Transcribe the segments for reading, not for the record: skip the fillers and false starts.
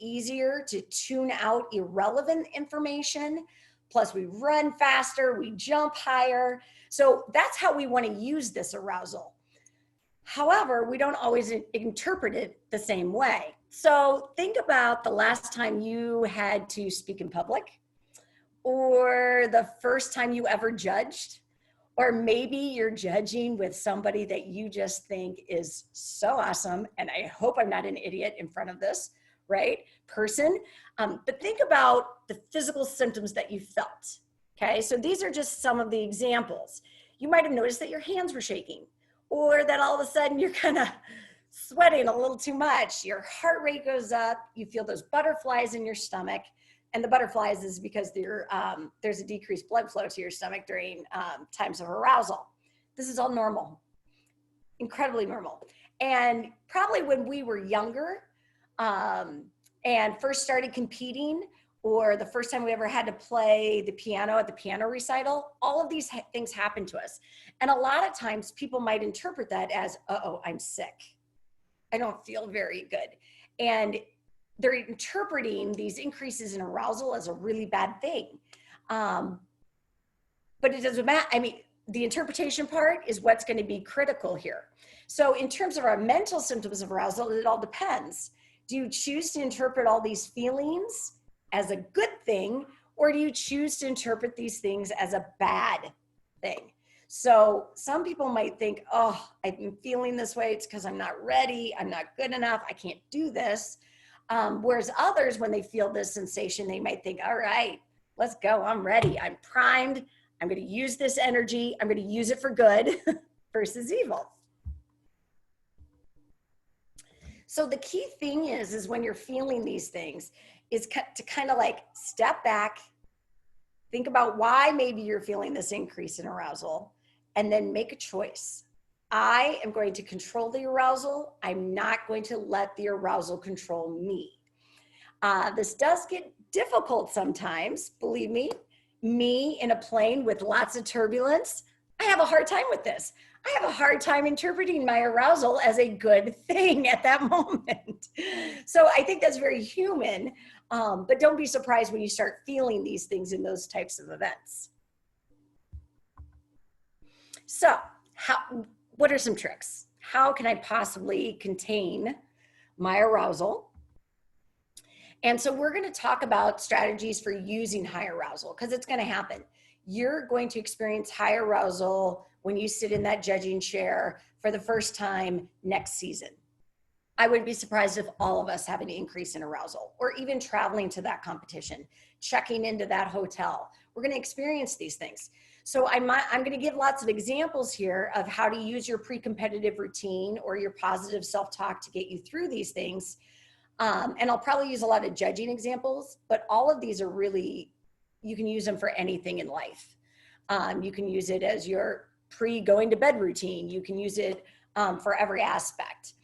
easier to tune out irrelevant information. Plus, we run faster, we jump higher. So that's how we want to use this arousal. However, we don't always interpret it the same way. So think about the last time you had to speak in public, or the first time you ever judged, or maybe you're judging with somebody that you just think is so awesome. And I hope I'm not an idiot in front of this, right, person. But think about the physical symptoms that you felt. Okay, so these are just some of the examples. You might have noticed that your hands were shaking, or that all of a sudden you're kind of sweating a little too much. Your heart rate goes up. You feel those butterflies in your stomach. And the butterflies is because there's a decreased blood flow to your stomach during times of arousal. This is all normal, incredibly normal. And probably when we were younger and first started competing, or the first time we ever had to play the piano at the piano recital, all of these things happen to us. And a lot of times people might interpret that as, uh-oh, I'm sick. I don't feel very good. And they're interpreting these increases in arousal as a really bad thing. But it doesn't matter. I mean, the interpretation part is what's going to be critical here. So in terms of our mental symptoms of arousal, it all depends. Do you choose to interpret all these feelings as a good thing, or do you choose to interpret these things as a bad thing? So some people might think, oh, I've been feeling this way. It's because I'm not ready. I'm not good enough. I can't do this. Whereas others, when they feel this sensation, they might think, all right, let's go. I'm ready. I'm primed. I'm going to use this energy. I'm going to use it for good versus evil. So the key thing is when you're feeling these things is to kind of like step back, think about why maybe you're feeling this increase in arousal, and then make a choice. I am going to control the arousal. I'm not going to let the arousal control me. This does get difficult sometimes, believe me. Me in a plane with lots of turbulence, I have a hard time with this. I have a hard time interpreting my arousal as a good thing at that moment. So I think that's very human, but don't be surprised when you start feeling these things in those types of events. So what are some tricks? How can I possibly contain my arousal? And so we're going to talk about strategies for using high arousal, because it's going to happen. You're going to experience high arousal when you sit in that judging chair for the first time next season. I wouldn't be surprised if all of us have an increase in arousal, or even traveling to that competition, checking into that hotel. We're going to experience these things. So I'm going to give lots of examples here of how to use your pre-competitive routine or your positive self-talk to get you through these things. And I'll probably use a lot of judging examples, but all of these are really, you can use them for anything in life. You can use it as your pre-going to bed routine. You can use it for every aspect.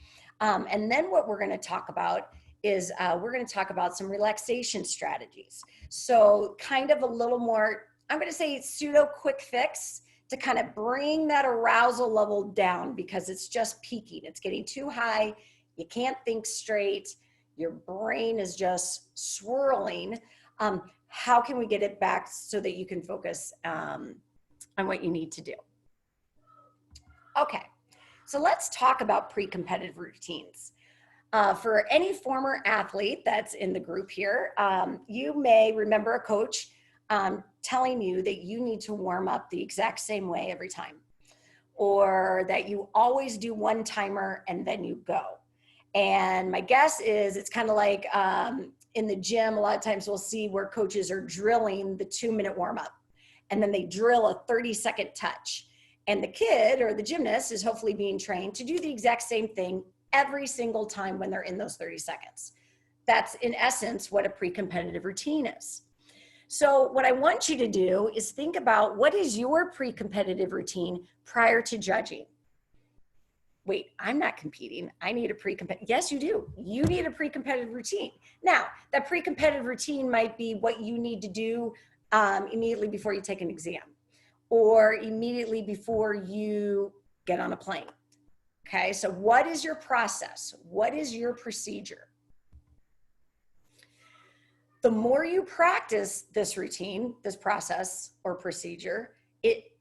And then what we're going to talk about is we're going to talk about some relaxation strategies. So kind of a little more, I'm going to say pseudo quick fix to kind of bring that arousal level down, because it's just peaking. It's getting too high. You can't think straight. Your brain is just swirling. How can we get it back so that you can focus on what you need to do? Okay, so let's talk about pre-competitive routines. For any former athlete that's in the group here, you may remember a coach telling you that you need to warm up the exact same way every time, or that you always do one timer and then you go. And my guess is it's kind of like in the gym, a lot of times we'll see where coaches are drilling the 2-minute warm up, and then they drill a 30-second touch. And the kid or the gymnast is hopefully being trained to do the exact same thing every single time when they're in those 30 seconds. That's in essence what a pre-competitive routine is. So what I want you to do is think about, what is your pre-competitive routine prior to judging? Wait, I'm not competing. I need a pre-competitive. Yes, you do. You need a pre-competitive routine. Now, that pre-competitive routine might be what you need to do immediately before you take an exam, or immediately before you get on a plane. Okay, so what is your process? What is your procedure? The more you practice this routine, this process or procedure, it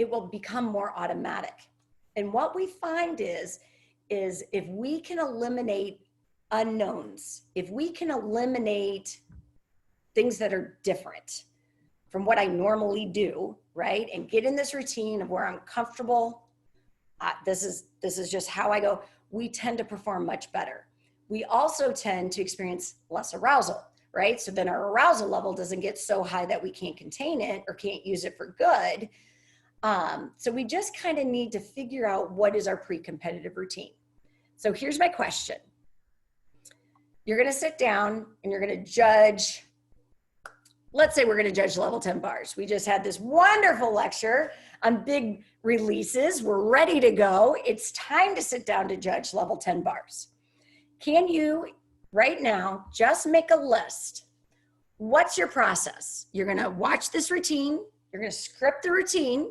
will become more automatic. And what we find is if we can eliminate unknowns, if we can eliminate things that are different from what I normally do, right? And get in this routine of where I'm comfortable. This is just how I go. We tend to perform much better. We also tend to experience less arousal, right? So then our arousal level doesn't get so high that we can't contain it or can't use it for good. So we just kind of need to figure out what is our pre-competitive routine. So here's my question. You're going to sit down and you're going to judge. Let's say we're going to judge level 10 bars. We just had this wonderful lecture on big releases. We're ready to go. It's time to sit down to judge level 10 bars. Can you right now just make a list? What's your process? You're going to watch this routine. You're going to script the routine.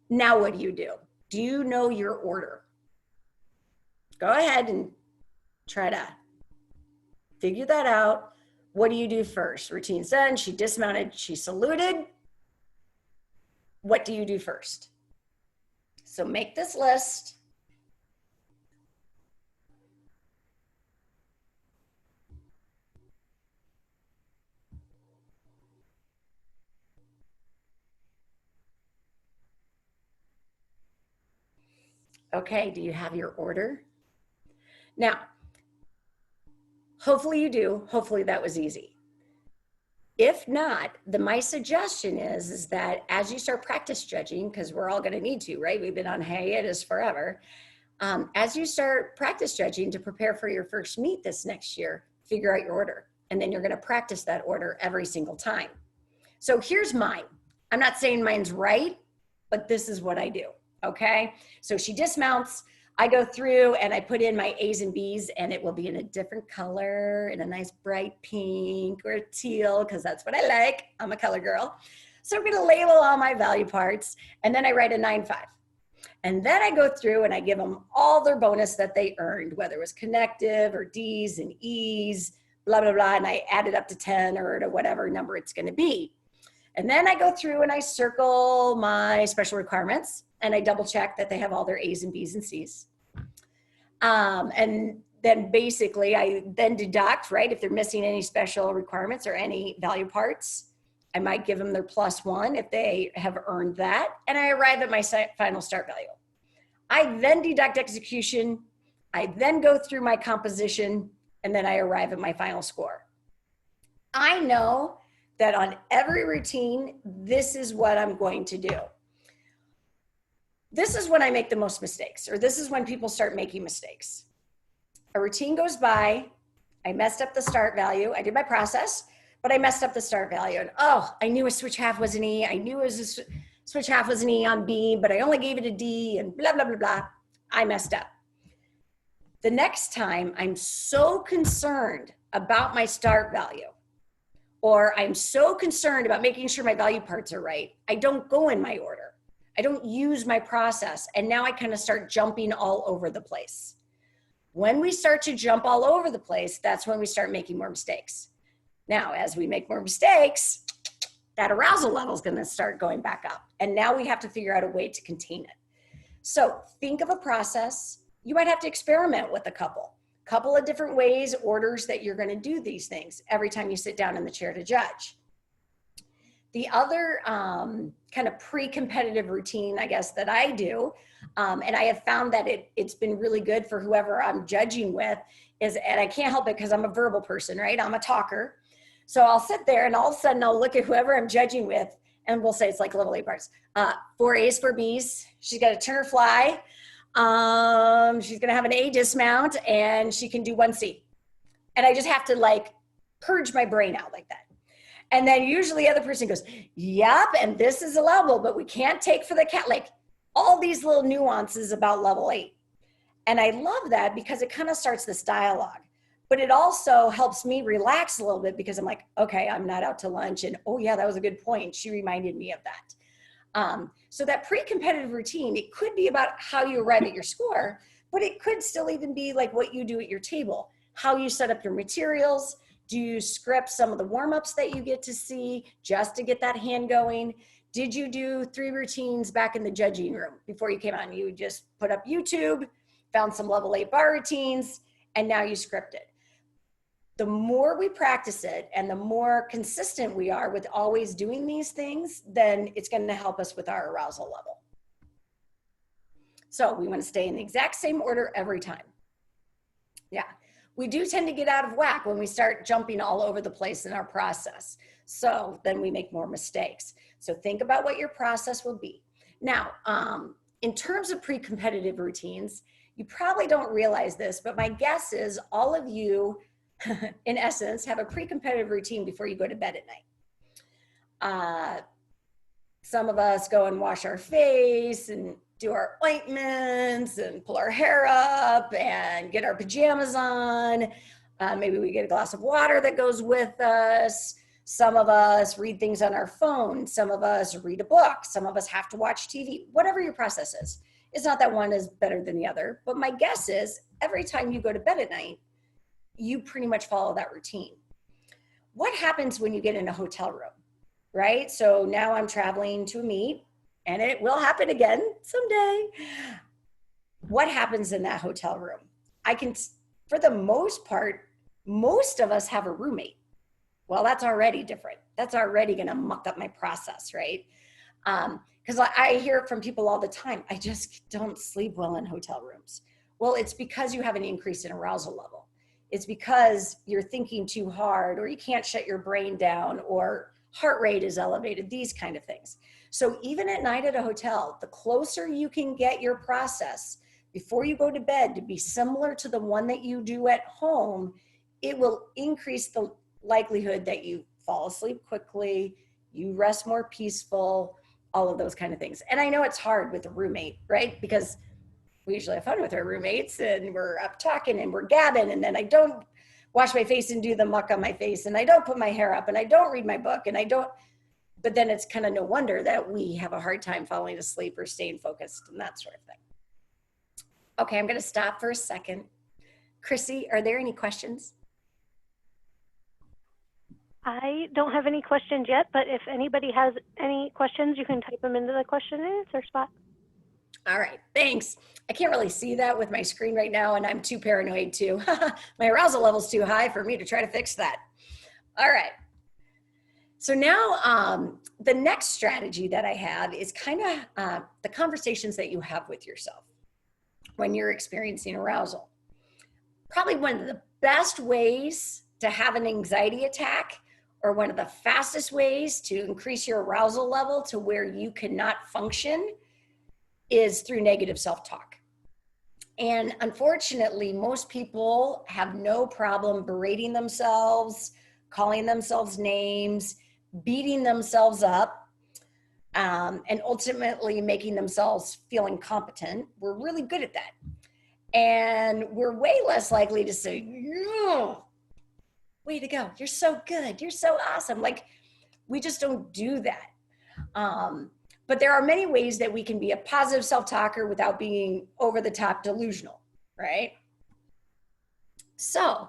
Now what do? Do you know your order? Go ahead and try to figure that out. What do you do first? Routine's done. She dismounted. She saluted. What do you do first? So make this list. Okay, do you have your order? Now, hopefully you do. Hopefully that was easy. If not, then my suggestion is that as you start practice judging, because we're all going to need to, right? We've been on hiatus forever. As you start practice judging to prepare for your first meet this next year, figure out your order. And then you're going to practice that order every single time. So here's mine. I'm not saying mine's right, but this is what I do. Okay. So she dismounts. I go through and I put in my A's and B's, and it will be in a different color, in a nice bright pink or teal, because that's what I like. I'm a color girl. So I'm going to label all my value parts, and then I write a 9-5. And then I go through and I give them all their bonus that they earned, whether it was connective or D's and E's, blah, blah, blah. And I add it up to 10 or to whatever number it's going to be. And then I go through and I circle my special requirements, and I double check that they have all their A's and B's and C's. And then basically I then deduct, right? If they're missing any special requirements or any value parts, I might give them their +1 if they have earned that. And I arrive at my final start value. I then deduct execution. I then go through my composition, and then I arrive at my final score. I know that on every routine, this is what I'm going to do. This is when I make the most mistakes, or this is when people start making mistakes. A routine goes by, I messed up the start value. I did my process, but I messed up the start value. And I knew a switch half was an E. I knew it was a switch half was an E on B, but I only gave it a D, and blah, blah, blah, blah. I messed up. The next time I'm so concerned about my start value, or I'm so concerned about making sure my value parts are right, I don't go in my order. I don't use my process. And now I kind of start jumping all over the place. When we start to jump all over the place, that's when we start making more mistakes. Now, as we make more mistakes, that arousal level is going to start going back up. And now we have to figure out a way to contain it. So think of a process. You might have to experiment with a couple of different ways, orders that you're going to do these things every time you sit down in the chair to judge. The other kind of pre-competitive routine, I guess, that I do, and I have found that it's been really good for whoever I'm judging with, and I can't help it because I'm a verbal person, right? I'm a talker. So I'll sit there and all of a sudden I'll look at whoever I'm judging with, and we'll say it's like level 8 parts. 4 A's, 4 B's. She's got a turn or fly. She's going to have an A dismount, and she can do 1 C. And I just have to like purge my brain out like that. And then usually the other person goes, yep, and this is allowable, but we can't take for the cat, like all these little nuances about level 8. And I love that because it kind of starts this dialogue, but it also helps me relax a little bit because I'm like, okay, I'm not out to lunch. And oh yeah, that was a good point. She reminded me of that. So that pre-competitive routine, it could be about how you arrive at your score, but it could still even be like what you do at your table, how you set up your materials, Do you script some of the warm-ups that you get to see just to get that hand going? Did you do 3 routines back in the judging room before you came on? You just put up YouTube, found some level 8 bar routines, and now you scripted. The more we practice it and the more consistent we are with always doing these things, then it's going to help us with our arousal level. So we want to stay in the exact same order every time. Yeah. We do tend to get out of whack when we start jumping all over the place in our process. So then we make more mistakes. So think about what your process will be. Now, in terms of pre-competitive routines, you probably don't realize this, but my guess is all of you, in essence, have a pre-competitive routine before you go to bed at night. Some of us go and wash our face and do our ointments and pull our hair up and get our pajamas on. Maybe we get a glass of water that goes with us. Some of us read things on our phone. Some of us read a book. Some of us have to watch TV. Whatever your process is. It's not that one is better than the other, but my guess is every time you go to bed at night, you pretty much follow that routine. What happens when you get in a hotel room, right? So now I'm traveling to a meet, and it will happen again someday. What happens in that hotel room? For the most part, most of us have a roommate. Well, that's already different. That's already going to muck up my process, right? Because I hear it from people all the time. I just don't sleep well in hotel rooms. Well, it's because you have an increase in arousal level. It's because you're thinking too hard, or you can't shut your brain down, or heart rate is elevated, these kind of things. So even at night at a hotel, the closer you can get your process before you go to bed to be similar to the one that you do at home, it will increase the likelihood that you fall asleep quickly, you rest more peaceful, all of those kind of things. And I know it's hard with a roommate, right? Because we usually have fun with our roommates and we're up talking and we're gabbing, and then I don't wash my face and do the muck on my face, and I don't put my hair up, and I don't read my book, and I don't, but then it's kind of no wonder that we have a hard time falling asleep or staying focused and that sort of thing. Okay, I'm going to stop for a second. Chrissy, are there any questions? I don't have any questions yet, but if anybody has any questions, you can type them into the question and answer spot. All right, thanks. I can't really see that with my screen right now, and I'm too paranoid too. My arousal level's too high for me to try to fix that. All right. So now the next strategy that I have is kind of the conversations that you have with yourself when you're experiencing arousal. Probably one of the best ways to have an anxiety attack, or one of the fastest ways to increase your arousal level to where you cannot function, is through negative self-talk. And unfortunately, most people have no problem berating themselves, calling themselves names, beating themselves up, and ultimately making themselves feel incompetent. We're really good at that. And we're way less likely to say, "Oh, way to go. You're so good. You're so awesome." Like, we just don't do that. But there are many ways that we can be a positive self-talker without being over the top delusional, right? So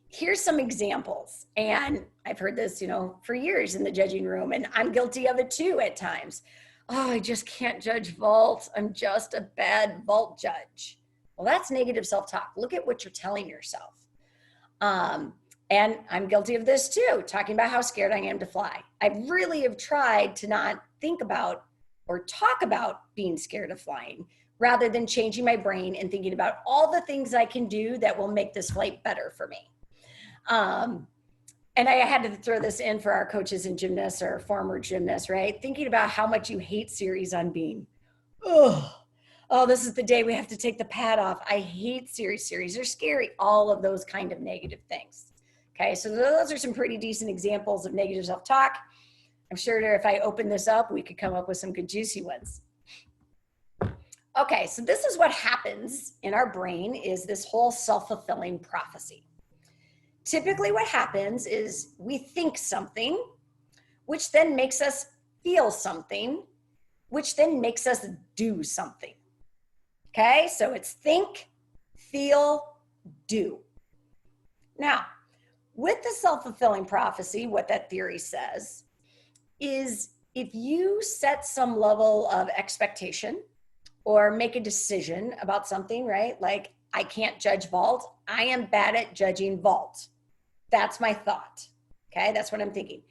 here's some examples. And I've heard this, for years in the judging room, and I'm guilty of it too at times. "Oh, I just can't judge vault. I'm just a bad vault judge." Well, that's negative self-talk. Look at what you're telling yourself. And I'm guilty of this too, talking about how scared I am to fly. I really have tried to not think about or talk about being scared of flying, rather than changing my brain and thinking about all the things I can do that will make this flight better for me. And I had to throw this in for our coaches and gymnasts, or former gymnasts, right? Thinking about how much you hate series on beam. Oh, this is the day we have to take the pad off. I hate series. Series are scary. All of those kind of negative things. Okay, so those are some pretty decent examples of negative self-talk. I'm sure if I open this up, we could come up with some good juicy ones. Okay, so this is what happens in our brain, is this whole self-fulfilling prophecy. Typically what happens is we think something, which then makes us feel something, which then makes us do something. Okay, so it's think, feel, do. Now, With the self-fulfilling prophecy, what that theory says is if you set some level of expectation or make a decision about something, right? Like, I can't judge vault. I am bad at judging vault. That's my thought. Okay, that's what I'm thinking.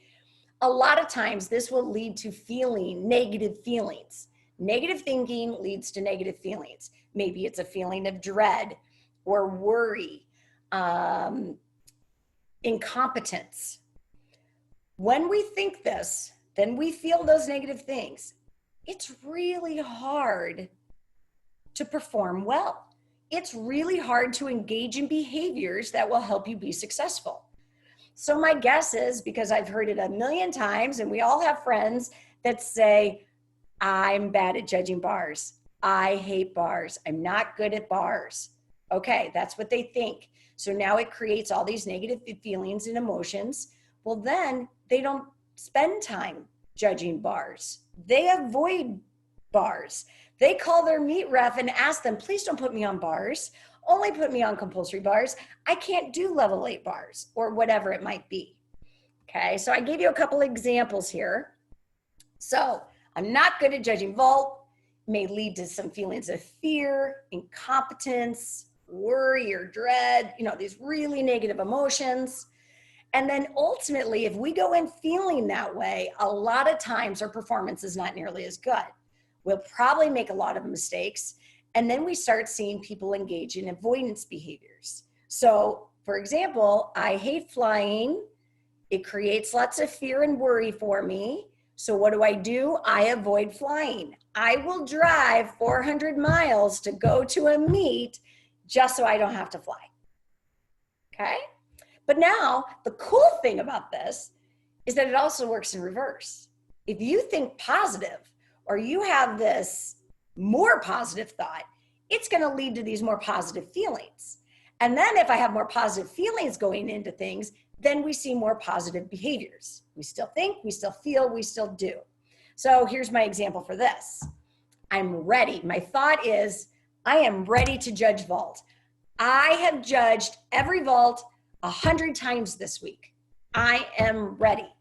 A lot of times this will lead to feeling negative feelings. Negative thinking leads to negative feelings. Maybe it's a feeling of dread or worry, incompetence. When we think this, then we feel those negative things. It's really hard to perform well. It's really hard to engage in behaviors that will help you be successful. So my guess is, because I've heard it a million times, and we all have friends that say, I'm bad at judging bars. I hate bars. I'm not good at bars. Okay, that's what they think. So now it creates all these negative feelings and emotions. Well, then they don't spend time judging bars. They avoid bars. They call their meet ref and ask them, please don't put me on bars. Only put me on compulsory bars. I can't do level 8 bars or whatever it might be. Okay, so I gave you a couple examples here. So I'm not good at judging vault, may lead to some feelings of fear, incompetence, worry or dread, these really negative emotions. And then ultimately, if we go in feeling that way, a lot of times our performance is not nearly as good. We'll probably make a lot of mistakes. And then we start seeing people engage in avoidance behaviors. So, for example, I hate flying. It creates lots of fear and worry for me. So what do? I avoid flying. I will drive 400 miles to go to a meet just so I don't have to fly. Okay? But now, the cool thing about this is that it also works in reverse. If you think positive, or you have this more positive thought, it's going to lead to these more positive feelings. And then if I have more positive feelings going into things, then we see more positive behaviors. We still think, we still feel, we still do. So here's my example for this. I'm ready. My thought is, I am ready to judge vault. I have judged every vault 100 times this week. I am ready.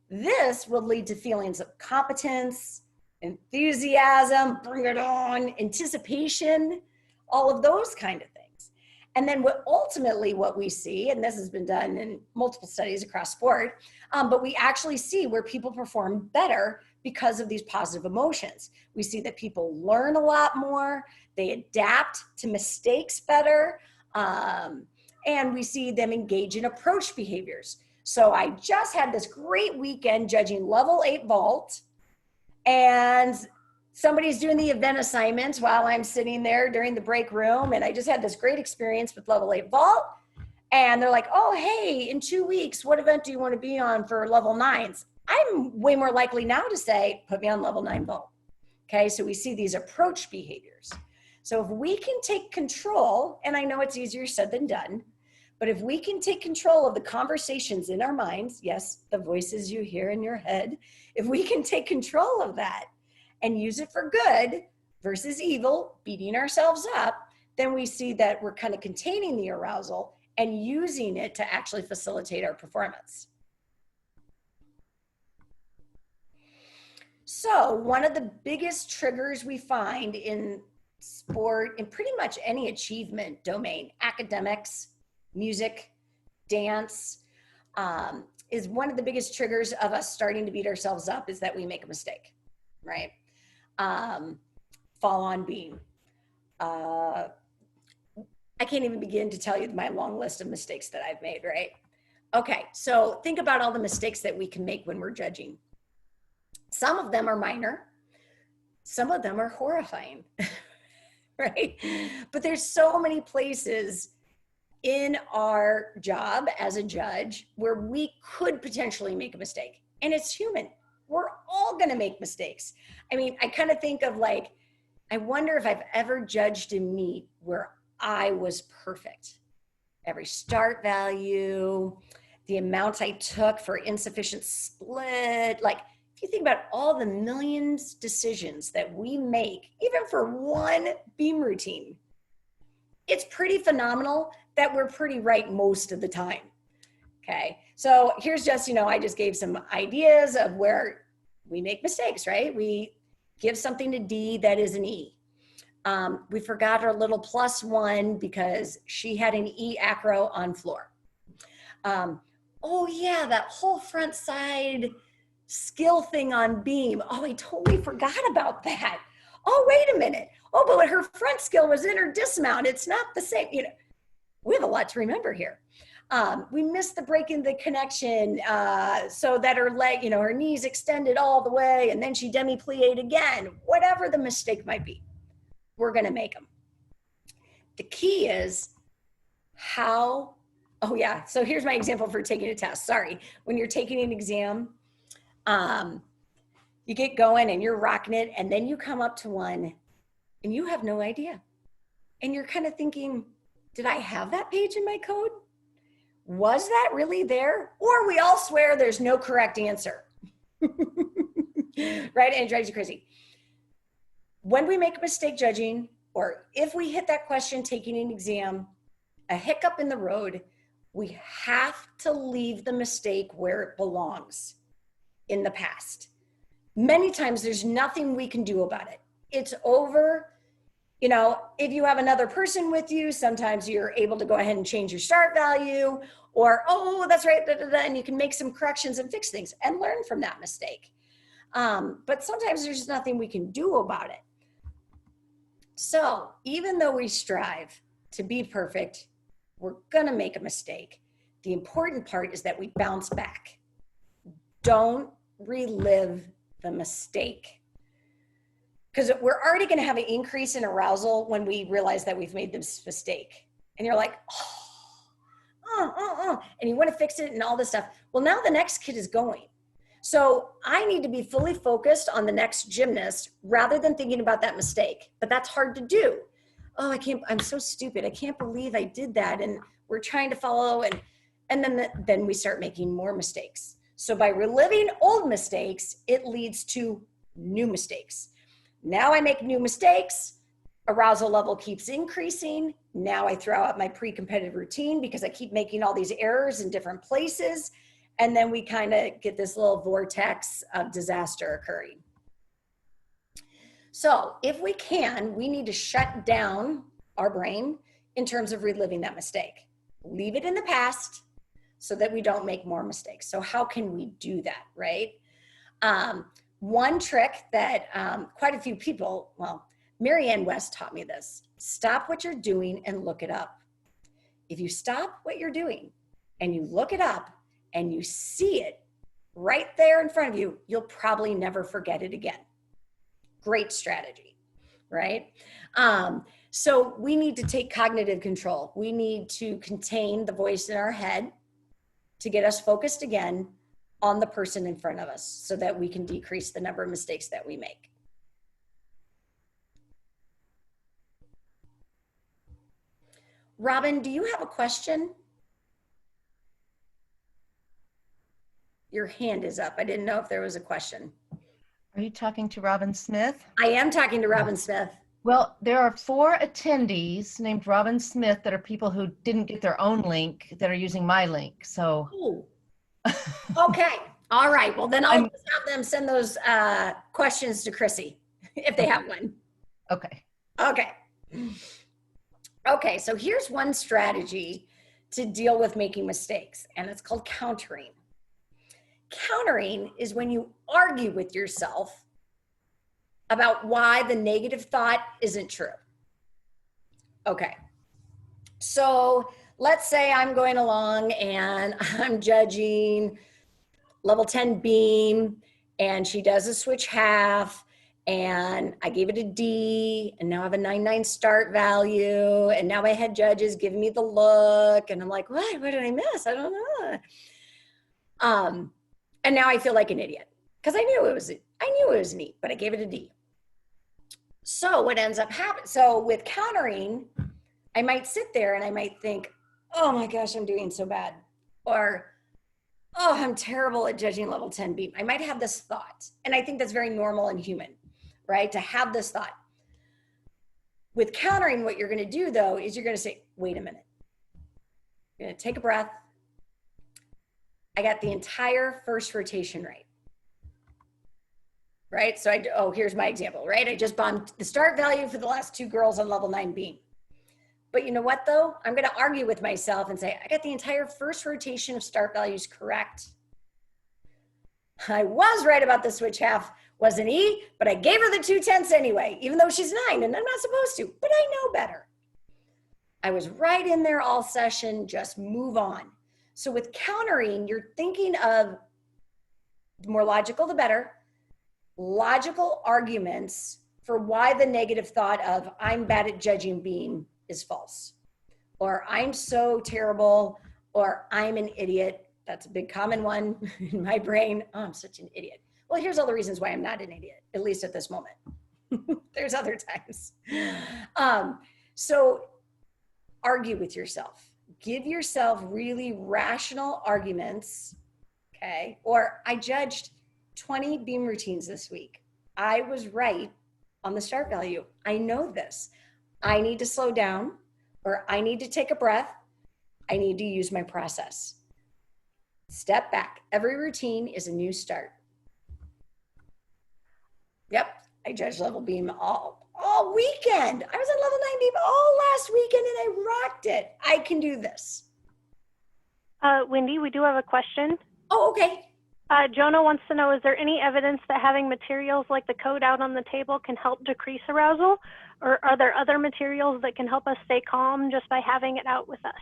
This will lead to feelings of competence, enthusiasm, bring it on, anticipation, all of those kind of things. And then what we see, and this has been done in multiple studies across sport, but we actually see where people perform better because of these positive emotions. We see that people learn a lot more, they adapt to mistakes better, and we see them engage in approach behaviors. So I just had this great weekend judging level 8 vault, and somebody's doing the event assignments while I'm sitting there during the break room. And I just had this great experience with level 8 vault. And they're like, oh, hey, in 2 weeks, what event do you want to be on for level 9s? I'm way more likely now to say, put me on level 9 vault. Okay, so we see these approach behaviors. So if we can take control, and I know it's easier said than done, but if we can take control of the conversations in our minds, yes, the voices you hear in your head, if we can take control of that and use it for good versus evil, beating ourselves up, then we see that we're kind of containing the arousal and using it to actually facilitate our performance. So one of the biggest triggers we find in sport, in pretty much any achievement domain, academics, music, dance, is one of the biggest triggers of us starting to beat ourselves up is that we make a mistake, right? Fall on beam. I can't even begin to tell you my long list of mistakes that I've made, right? Okay, so think about all the mistakes that we can make when we're judging. Some of them are minor. Some of them are horrifying, right? But there's so many places in our job as a judge where we could potentially make a mistake. And it's human. We're all going to make mistakes. I mean, I kind of think of like, I wonder if I've ever judged a meet where I was perfect. Every start value, the amount I took for insufficient split. Like, if you think about all the millions decisions that we make, even for one beam routine, it's pretty phenomenal that we're pretty right most of the time. Okay. So here's just, I just gave some ideas of where we make mistakes, right? We give something to D that is an E. We forgot our little +1 because she had an E acro on floor. Oh yeah, that whole front side skill thing on beam. Oh, I totally forgot about that. Oh, wait a minute. Oh, but her front skill was in her dismount. It's not the same. We have a lot to remember here. We missed the breaking the connection so that her leg, her knees extended all the way, and then she demi-plied again. Whatever the mistake might be, we're going to make them. The key is how. Oh yeah. So here's my example for taking a test. Sorry, when you're taking an exam, you get going and you're rocking it, and then you come up to one, and you have no idea, and you're kind of thinking, did I have that page in my code? Was that really there? Or we all swear there's no correct answer. Right? And it drives you crazy. When we make a mistake judging, or if we hit that question taking an exam, a hiccup in the road, we have to leave the mistake where it belongs, in the past. Many times there's nothing we can do about it. It's over. If you have another person with you, sometimes you're able to go ahead and change your start value, or, oh, that's right, and you can make some corrections and fix things and learn from that mistake. But sometimes there's nothing we can do about it. So even though we strive to be perfect, we're going to make a mistake. The important part is that we bounce back. Don't relive the mistake. Because we're already going to have an increase in arousal when we realize that we've made this mistake. And you're like, and you want to fix it and all this stuff. Well, now the next kid is going. So I need to be fully focused on the next gymnast rather than thinking about that mistake. But that's hard to do. Oh, I'm so stupid. I can't believe I did that. And we're trying to follow. And then we start making more mistakes. So by reliving old mistakes, it leads to new mistakes. Now I make new mistakes. Arousal level keeps increasing. Now I throw out my pre-competitive routine because I keep making all these errors in different places. And then we kind of get this little vortex of disaster occurring. So if we can, we need to shut down our brain in terms of reliving that mistake. Leave it in the past so that we don't make more mistakes. So how can we do that, right? One trick that quite a few people, Marianne West taught me this. Stop what you're doing and look it up. If you stop what you're doing and you look it up and you see it right there in front of you, you'll probably never forget it again. Great strategy, right? So we need to take cognitive control. We need to contain the voice in our head to get us focused again on the person in front of us so that we can decrease the number of mistakes that we make. Robin, do you have a question? Your hand is up. I didn't know if there was a question. Are you talking to Robin Smith? I am talking to Robin Smith. Well, there are 4 attendees named Robin Smith that are people who didn't get their own link that are using my link. So. Ooh. Okay. All right. Well, then I'll just have them send those questions to Chrissy if they have one. Okay. Okay. Okay. So here's one strategy to deal with making mistakes, and it's called countering. Countering is when you argue with yourself about why the negative thought isn't true. Okay. So let's say I'm going along and I'm judging level 10 beam, and she does a switch half, and I gave it a D, and now I have a 9.9 start value, and now my head judge is giving me the look, and I'm like, what did I miss? I don't know. And now I feel like an idiot because I knew it was neat, but I gave it a D. So what ends up happening? So with countering, I might sit there and I might think, oh my gosh, I'm doing so bad. Or, oh, I'm terrible at judging level 10 beam. I might have this thought. And I think that's very normal and human, right? To have this thought. With countering, what you're going to do though, is you're going to say, wait a minute. You're going to take a breath. I got the entire first rotation right. Right? So here's my example, right? I just bombed the start value for the last 2 girls on level 9 beam. But you know what though? I'm going to argue with myself and say, I got the entire first rotation of start values correct. I was right about the switch half was an E, but I gave her the 2/10 anyway, even though she's 9 and I'm not supposed to, but I know better. I was right in there all session, just move on. So with countering, you're thinking of the more logical, the better, logical arguments for why the negative thought of I'm bad at judging beam is false, or I'm so terrible, or I'm an idiot. That's a big common one in my brain. Oh, I'm such an idiot. Well, here's all the reasons why I'm not an idiot, at least at this moment. There's other times. So argue with yourself. Give yourself really rational arguments, okay? Or I judged 20 beam routines this week. I was right on the start value. I know this. I need to slow down, or I need to take a breath. I need to use my process. Step back. Every routine is a new start. Yep, I judged level beam all weekend. I was on level 9 beam all last weekend and I rocked it. I can do this. Wendy, we do have a question. Oh, okay. Jonah wants to know, is there any evidence that having materials like the code out on the table can help decrease arousal? Or are there other materials that can help us stay calm just by having it out with us?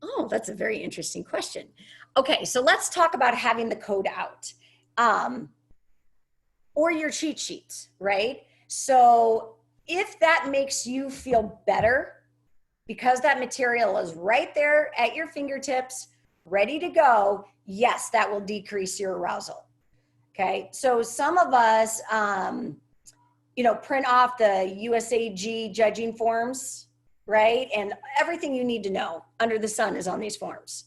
Oh, that's a very interesting question. Okay, so let's talk about having the code out. Or your cheat sheets, right? So if that makes you feel better, because that material is right there at your fingertips, ready to go, yes, that will decrease your arousal. Okay, so some of us, print off the USAG judging forms, right? And everything you need to know under the sun is on these forms.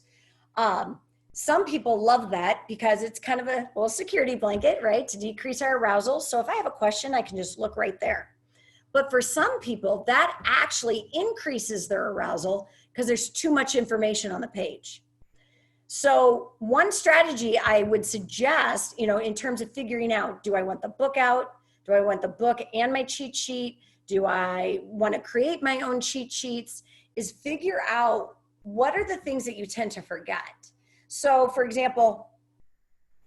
Some people love that because it's kind of a little security blanket, right? To decrease our arousal. So if I have a question, I can just look right there. But for some people, that actually increases their arousal because there's too much information on the page. So one strategy I would suggest, in terms of figuring out, do I want the book out? Do I want the book and my cheat sheet? Do I want to create my own cheat sheets? Is figure out what are the things that you tend to forget. So for example,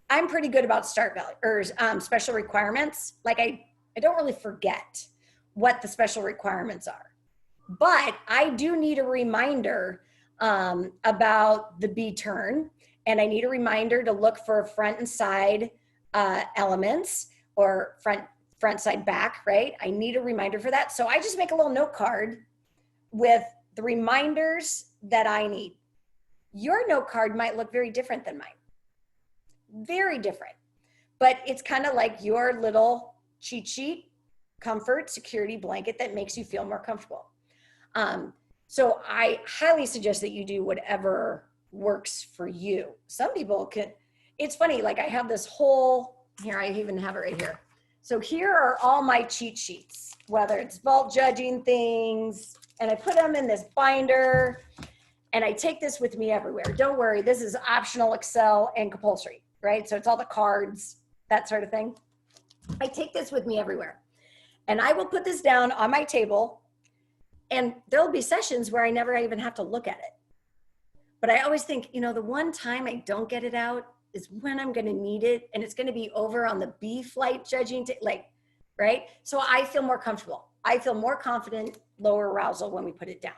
I'm pretty good about start value or special requirements. Like I don't really forget what the special requirements are, but I do need a reminder about the B turn, and I need a reminder to look for front and side elements, or front side back, right? I need a reminder for that. So I just make a little note card with the reminders that I need. Your note card might look very different than mine. Very different. But it's kind of like your little cheat sheet, comfort, security blanket that makes you feel more comfortable. So I highly suggest that you do whatever works for you. Some people can, it's funny, like I have this whole, here, I even have it right here. So here are all my cheat sheets, whether it's vault judging things, and I put them in this binder, and I take this with me everywhere. Don't worry, this is optional Excel and compulsory, right? So it's all the cards, that sort of thing. I take this with me everywhere. And I will put this down on my table, and there'll be sessions where I never even have to look at it. But I always think, the one time I don't get it out is when I'm gonna need it, and it's gonna be over on the B flight judging, right? So I feel more comfortable. I feel more confident, lower arousal when we put it down,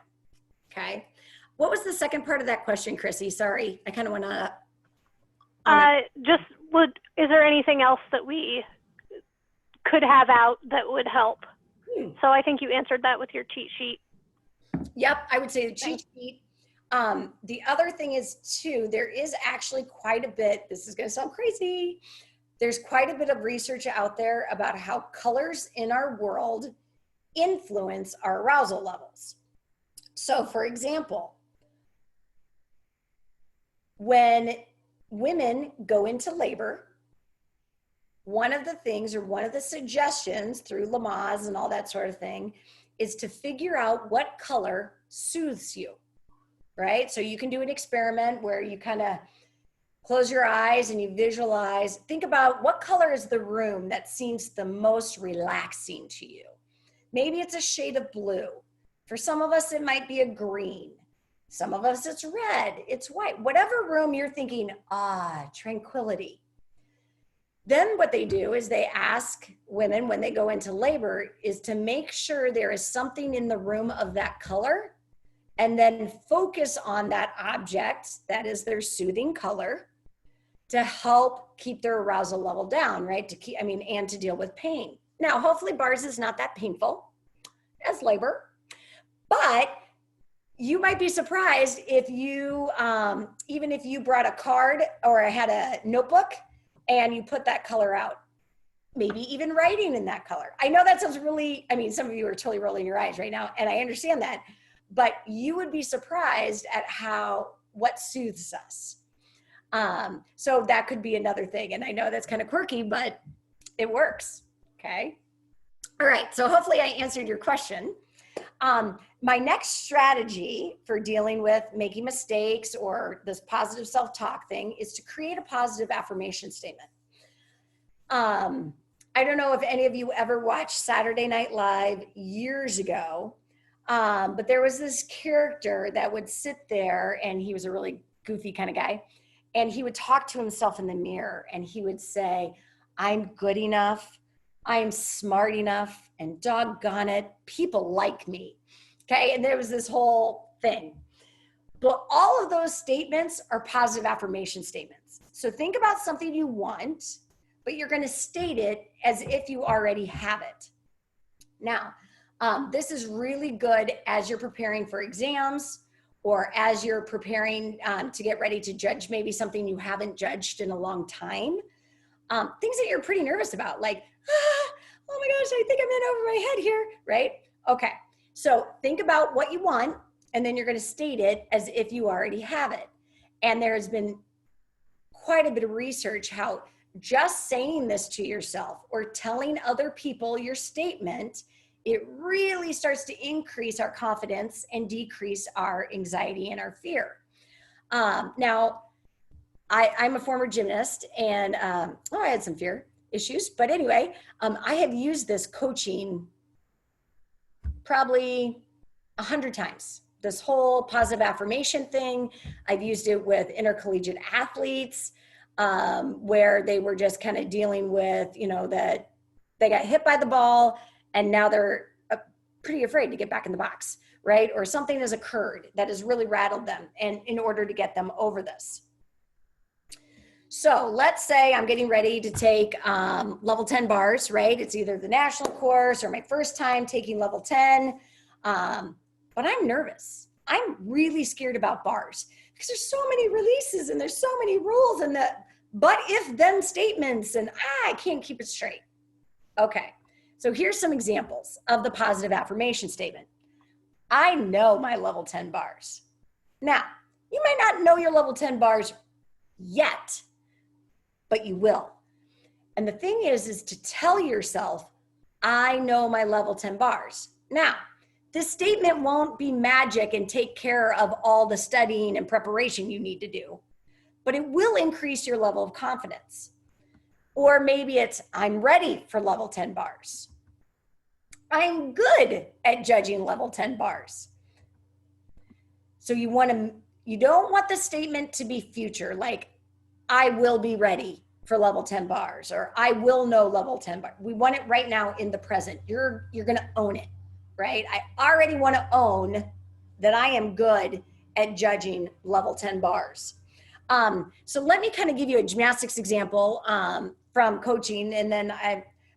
okay? What was the second part of that question, Chrissy? Sorry, I kind of went on. Is there anything else that we could have out that would help? So I think you answered that with your cheat sheet. Yep, I would say the cheat sheet. The other thing is too, there is actually quite a bit, this is gonna sound crazy, there's quite a bit of research out there about how colors in our world influence our arousal levels. So for example, when women go into labor, one of the things, or one of the suggestions through Lamaze and all that sort of thing, is to figure out what color soothes you, right? So you can do an experiment where you kind of Close your eyes and you visualize. Think about what color is the room that seems the most relaxing to you. Maybe it's a shade of blue. For some of us, it might be a green. Some of us, it's red, it's white. Whatever room you're thinking, tranquility. Then what they do is they ask women when they go into labor is to make sure there is something in the room of that color, and then focus on that object that is their soothing color to help keep their arousal level down, right? And to deal with pain. Now, hopefully bars is not that painful as labor, but you might be surprised if you, even if you brought a card or had a notebook and you put that color out, maybe even writing in that color. I know that sounds really, some of you are totally rolling your eyes right now, and I understand that, but you would be surprised at what soothes us. So that could be another thing. And I know that's kind of quirky, but it works. Okay. All right. So hopefully I answered your question. My next strategy for dealing with making mistakes or this positive self-talk thing is to create a positive affirmation statement. I don't know if any of you ever watched Saturday Night Live years ago, but there was this character that would sit there, and he was a really goofy kind of guy, and he would talk to himself in the mirror, and he would say, I'm good enough, I'm smart enough, and doggone it, people like me. Okay, and there was this whole thing. But all of those statements are positive affirmation statements. So think about something you want, but you're going to state it as if you already have it. Now, this is really good as you're preparing for exams, or as you're preparing to get ready to judge maybe something you haven't judged in a long time. Things that you're pretty nervous about, like, oh my gosh, I think I'm in over my head here, right? Okay, so think about what you want, and then you're going to state it as if you already have it. And there has been quite a bit of research how just saying this to yourself or telling other people your statement, it really starts to increase our confidence and decrease our anxiety and our fear. Now, I'm a former gymnast, and I had some fear issues, but anyway, I have used this coaching probably 100 times. This whole positive affirmation thing, I've used it with intercollegiate athletes, where they were just kind of dealing with, that they got hit by the ball and now they're pretty afraid to get back in the box, right? Or something has occurred that has really rattled them, and in order to get them over this. So let's say I'm getting ready to take level 10 bars, right? It's either the national course or my first time taking level 10, but I'm nervous. I'm really scared about bars because there's so many releases and there's so many rules and the but if then statements, and I can't keep it straight. Okay, so here's some examples of the positive affirmation statement. I know my level 10 bars. Now, you might not know your level 10 bars yet, but you will. And the thing is to tell yourself, I know my level 10 bars. Now, this statement won't be magic and take care of all the studying and preparation you need to do, but it will increase your level of confidence. Or maybe it's, I'm ready for level 10 bars. I'm good at judging level 10 bars. So you don't want the statement to be future, like I will be ready for level 10 bars, or I will know level 10 bars. We want it right now in the present. You're gonna own it, right? I already wanna own that I am good at judging level 10 bars. So let me kind of give you a gymnastics example from coaching, and then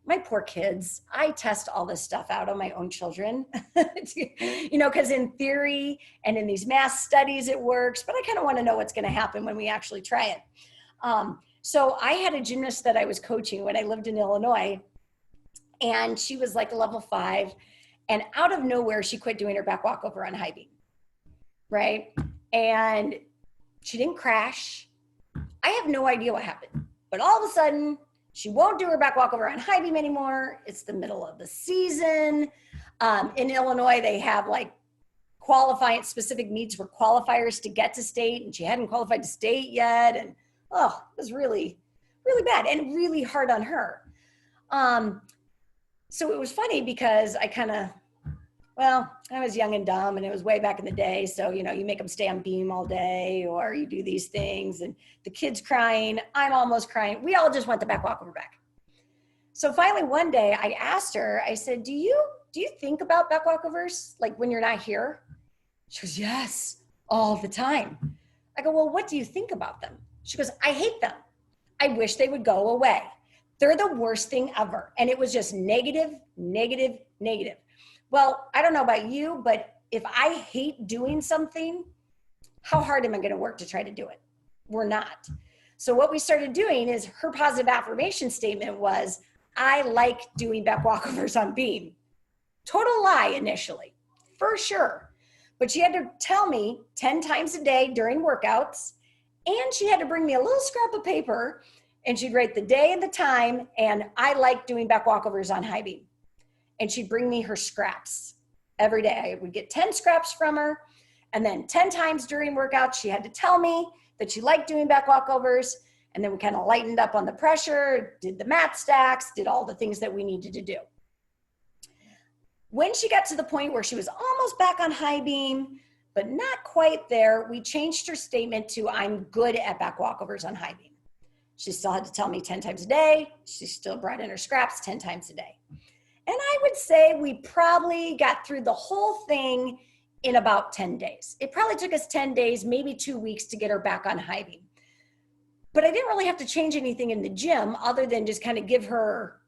my poor kids, I test all this stuff out on my own children, because in theory and in these math studies it works, but I kind of want to know what's going to happen when we actually try it. So I had a gymnast that I was coaching when I lived in Illinois, and she was like level 5, and out of nowhere, she quit doing her back walkover on high beam, right? And she didn't crash. I have no idea what happened, but all of a sudden, she won't do her back walkover on high beam anymore. It's the middle of the season. In Illinois, they have like qualifying specific meets for qualifiers to get to state, and she hadn't qualified to state yet. And Oh, it was really, really bad and really hard on her. Um, so it was funny because I was young and dumb and it was way back in the day. So, you make them stay on beam all day or you do these things and the kid's crying. I'm almost crying. We all just want the back walkover back. So finally one day I asked her, I said, do you think about back walkovers like when you're not here? She goes, yes, all the time. I go, well, what do you think about them? She goes, I hate them. I wish they would go away. They're the worst thing ever. And it was just negative, negative, negative. Well, I don't know about you, but if I hate doing something, how hard am I going to work to try to do it? We're not. So what we started doing is her positive affirmation statement was, I like doing back walkovers on beam. Total lie initially, for sure. But she had to tell me 10 times a day during workouts, and she had to bring me a little scrap of paper, and she'd write the day and the time, and I like doing back walkovers on high beam. And she'd bring me her scraps every day. I would get 10 scraps from her, and then 10 times during workouts, she had to tell me that she liked doing back walkovers, and then we kind of lightened up on the pressure, did the mat stacks, did all the things that we needed to do. When she got to the point where she was almost back on high beam, but not quite there, we changed her statement to, I'm good at back walkovers on high beam. She still had to tell me 10 times a day. She still brought in her scraps 10 times a day. And I would say we probably got through the whole thing in about 10 days. It probably took us 10 days, maybe 2 weeks to get her back on high beam. But I didn't really have to change anything in the gym other than just kind of give her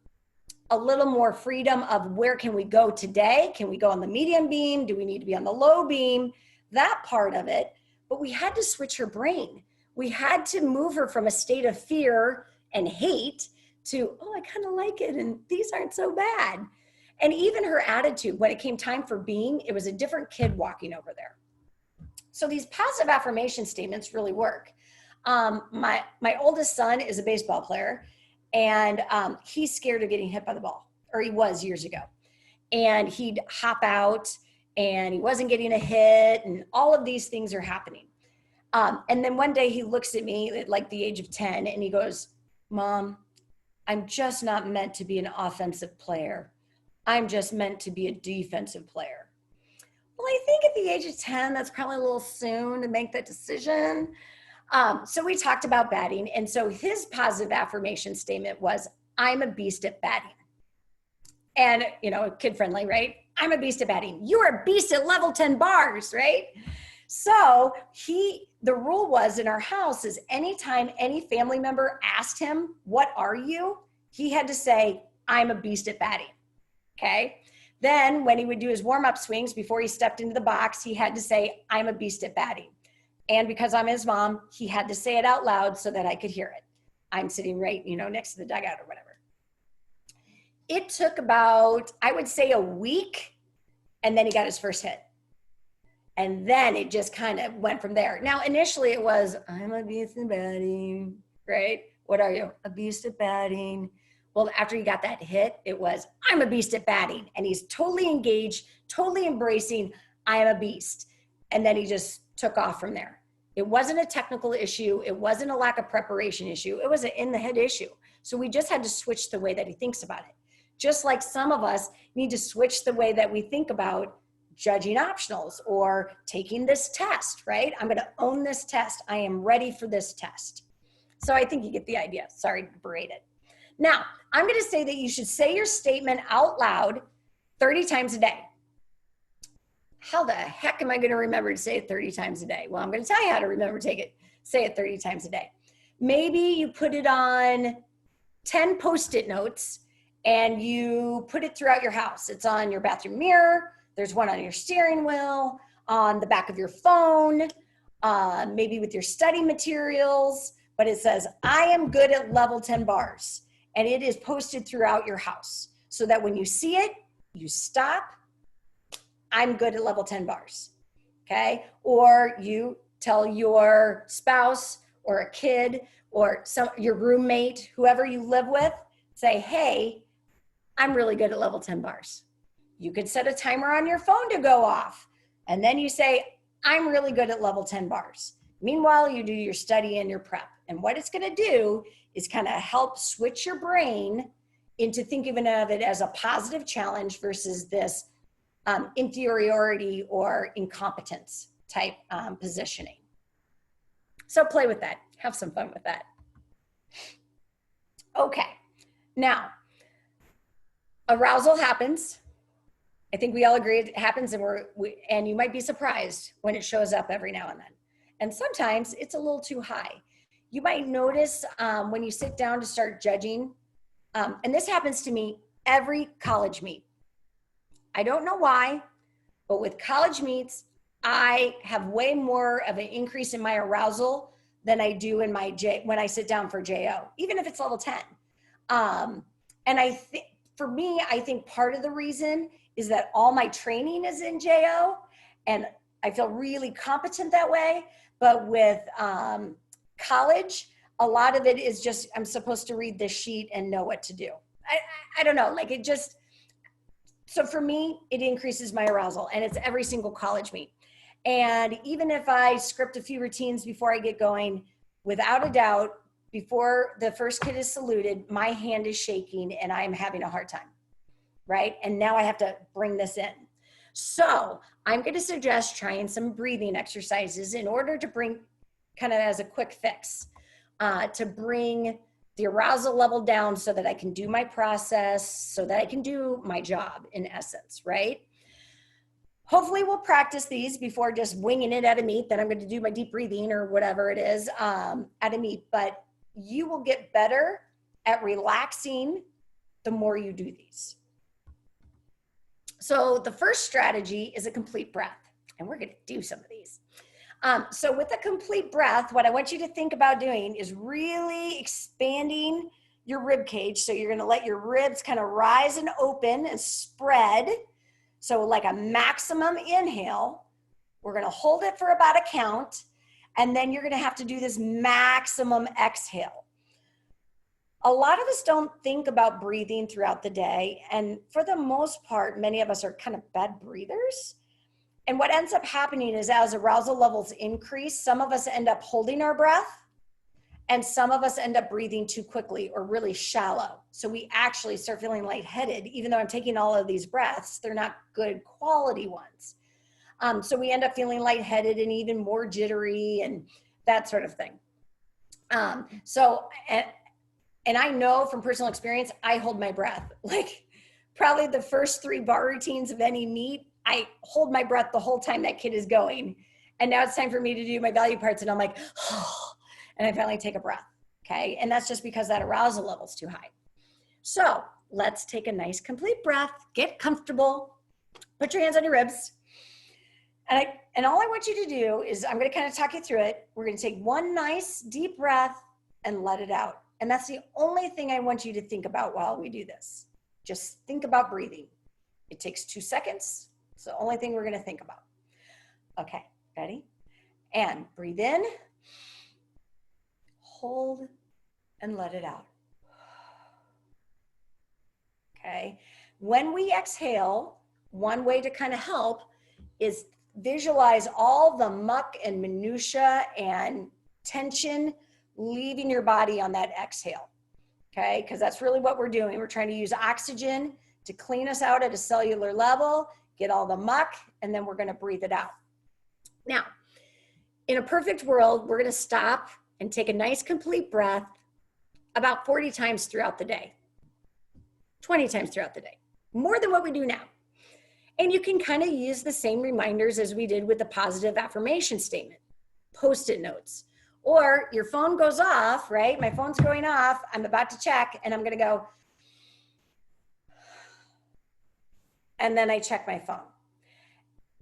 a little more freedom of where can we go today? Can we go on the medium beam? Do we need to be on the low beam? That part of it. But we had to switch her brain. We had to move her from a state of fear and hate to, oh, I kind of like it and these aren't so bad. And even her attitude, when it came time for beam, it was a different kid walking over there. So these positive affirmation statements really work. My oldest son is a baseball player, and he's scared of getting hit by the ball, or he was years ago. And he'd hop out and he wasn't getting a hit, and all of these things are happening. And then one day he looks at me at like the age of 10 and he goes, Mom, I'm just not meant to be an offensive player. I'm just meant to be a defensive player. Well, I think at the age of 10, that's probably a little soon to make that decision. So we talked about batting. And so his positive affirmation statement was, I'm a beast at batting. And, kid friendly, right? I'm a beast at batting. You're a beast at level 10 bars, right? So the rule was in our house is anytime any family member asked him, what are you? He had to say, I'm a beast at batting. Okay. Then when he would do his warm-up swings before he stepped into the box, he had to say, I'm a beast at batting. And because I'm his mom, he had to say it out loud so that I could hear it. I'm sitting right, next to the dugout or whatever. It took about, I would say, a week, and then he got his first hit. And then it just kind of went from there. Now, initially it was, I'm a beast at batting, right? What are you? A beast at batting. Well, after he got that hit, it was, I'm a beast at batting. And he's totally engaged, totally embracing, I am a beast. And then he just took off from there. It wasn't a technical issue. It wasn't a lack of preparation issue. It was an in the head issue. So we just had to switch the way that he thinks about it. Just like some of us need to switch the way that we think about judging optionals or taking this test, right? I'm going to own this test. I am ready for this test. So I think you get the idea. Sorry to berate it. Now, I'm going to say that you should say your statement out loud 30 times a day. How the heck am I going to remember to say it 30 times a day? Well, I'm going to tell you how to remember to say it 30 times a day. Maybe you put it on 10 Post-it notes and you put it throughout your house. It's on your bathroom mirror. There's one on your steering wheel, on the back of your phone, maybe with your study materials, but it says, I am good at level 10 bars. And it is posted throughout your house so that when you see it, you stop. I'm good at level 10 bars, okay? Or you tell your spouse or a kid or your roommate, whoever you live with, say, hey, I'm really good at level 10 bars. You could set a timer on your phone to go off. And then you say, I'm really good at level 10 bars. Meanwhile, you do your study and your prep. And what it's going to do is kind of help switch your brain into thinking of it as a positive challenge versus this inferiority or incompetence type positioning. So play with that. Have some fun with that. Okay. Now, arousal happens. I think we all agree it happens, and you might be surprised when it shows up every now and then. And sometimes it's a little too high. You might notice when you sit down to start judging, and this happens to me every college meet. I don't know why, but with college meets, I have way more of an increase in my arousal than I do in my when I sit down for JO, even if it's level 10. And I think for me, I think part of the reason is that all my training is in JO, and I feel really competent that way. But with college, a lot of it is just, I'm supposed to read this sheet and know what to do. I don't know, like it just, so for me, it increases my arousal, and it's every single college meet. And even if I script a few routines before I get going, without a doubt, before the first kid is saluted, my hand is shaking and I'm having a hard time, right? And now I have to bring this in. So I'm going to suggest trying some breathing exercises in order to bring, kind of as a quick fix, to bring the arousal level down so that I can do my process, so that I can do my job in essence, right? Hopefully we'll practice these before just winging it at a meet. Then I'm going to do my deep breathing or whatever it is at a meet. But you will get better at relaxing the more you do these. So the first strategy is a complete breath. And we're going to do some of these. So with a complete breath, what I want you to think about doing is really expanding your rib cage. So you're going to let your ribs kind of rise and open and spread. So like a maximum inhale, we're going to hold it for about a count, and then you're going to have to do this maximum exhale. A lot of us don't think about breathing throughout the day, and for the most part, many of us are kind of bad breathers. And what ends up happening is as arousal levels increase, some of us end up holding our breath, and some of us end up breathing too quickly or really shallow. So we actually start feeling lightheaded, even though I'm taking all of these breaths, they're not good quality ones. So we end up feeling lightheaded and even more jittery and that sort of thing. And I know from personal experience, I hold my breath. Like probably the first 3 bar routines of any meet, I hold my breath the whole time that kid is going. And now it's time for me to do my value parts. And I'm like, oh, and I finally take a breath, okay? And that's just because that arousal level is too high. So let's take a nice complete breath, get comfortable, put your hands on your ribs. And all I want you to do is, I'm gonna kind of talk you through it. We're gonna take one nice deep breath and let it out. And that's the only thing I want you to think about while we do this. Just think about breathing. It takes 2 seconds. It's the only thing we're gonna think about. Okay, ready? And breathe in. Hold and let it out. Okay. When we exhale, one way to kind of help is visualize all the muck and minutia and tension leaving your body on that exhale. Okay. Because that's really what we're doing. We're trying to use oxygen to clean us out at a cellular level, get all the muck, and then we're going to breathe it out. Now, in a perfect world, we're going to stop and take a nice complete breath about 40 times throughout the day, 20 times throughout the day, more than what we do now. And you can kind of use the same reminders as we did with the positive affirmation statement, Post-it notes, or your phone goes off, right? My phone's going off. I'm about to check and I'm going to go, and then I check my phone.